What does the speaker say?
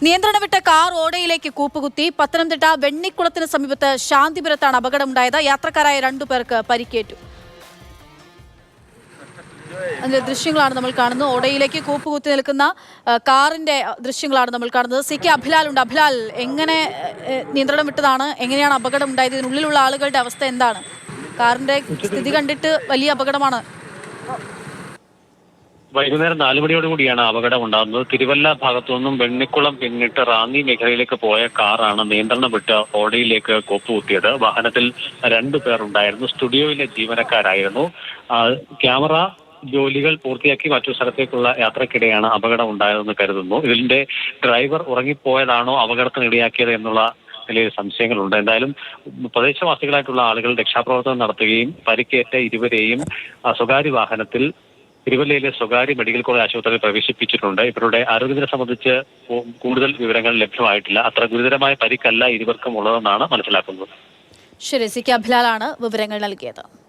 നിയന്ത്രണം വിട്ട കാർ ഓടയിലേക്ക് കൂപ്പുകുത്തി. പത്തനംതിട്ട വെണ്ണിക്കുളത്തിന് സമീപത്ത് ശാന്തിപുരത്താണ് അപകടമുണ്ടായത്. യാത്രക്കാരായ 2 പേർക്ക് പരിക്കേറ്റു. അതിന്റെ ദൃശ്യങ്ങളാണ് നമ്മൾ കാണുന്നത്. ഓടയിലേക്ക് കൂപ്പുകുത്തി നിൽക്കുന്ന കാറിന്റെ ദൃശ്യങ്ങളാണ് നമ്മൾ കാണുന്നത്. സി കെ അഭിലാൽ ഉണ്ട്. അഭിലാൽ, എങ്ങനെ നിയന്ത്രണം വിട്ടതാണ്? എങ്ങനെയാണ് അപകടം ഉണ്ടായത്? ഇതിനുള്ളിലുള്ള ആളുകളുടെ അവസ്ഥ എന്താണ്? കാറിന്റെ സ്ഥിതി കണ്ടിട്ട് വലിയ അപകടമാണ്. വൈകുന്നേരം 4 മണിയോടുകൂടിയാണ് അപകടം ഉണ്ടാകുന്നത്. തിരുവല്ല ഭാഗത്തു നിന്നും വെണ്ണിക്കുളം പിന്നിട്ട് റാന്നി മേഖലയിലേക്ക് പോയ കാറാണ് നിയന്ത്രണം വിട്ട് ഓടയിലേക്ക് കൂപ്പുകുത്തിയത്. വാഹനത്തിൽ 2 പേർ ഉണ്ടായിരുന്നു. സ്റ്റുഡിയോയിലെ ജീവനക്കാരായിരുന്നു. ക്യാമറ ജോലികൾ പൂർത്തിയാക്കി മറ്റു സ്ഥലത്തേക്കുള്ള യാത്രക്കിടെയാണ് അപകടം ഉണ്ടായതെന്ന് കരുതുന്നു. ഇതിന്റെ ഡ്രൈവർ ഉറങ്ങിപ്പോയതാണോ അപകടത്തിനിടയാക്കിയത് എന്നുള്ള നിലയിൽ സംശയങ്ങളുണ്ട്. എന്തായാലും പ്രദേശവാസികളായിട്ടുള്ള ആളുകൾ രക്ഷാപ്രവർത്തനം നടത്തുകയും പരിക്കേറ്റ ഇരുവരെയും സ്വകാര്യ വാഹനത്തിൽ തിരുവല്ലയിലെ സ്വകാര്യ മെഡിക്കൽ കോളേജ് ആശുപത്രിയിൽ പ്രവേശിപ്പിച്ചിട്ടുണ്ട്. ഇവരുടെ ആരോഗ്യത്തിനെ സംബന്ധിച്ച് കൂടുതൽ വിവരങ്ങൾ ലഭ്യമായിട്ടില്ല. അത്ര ഗുരുതരമായ പരിക്കല്ല ഇരുവർക്കും ഉള്ളതെന്നാണ് മനസ്സിലാക്കുന്നത്. ശരി, സി കെ അഭിലാലാണ് വിവരങ്ങൾ നൽകിയത്.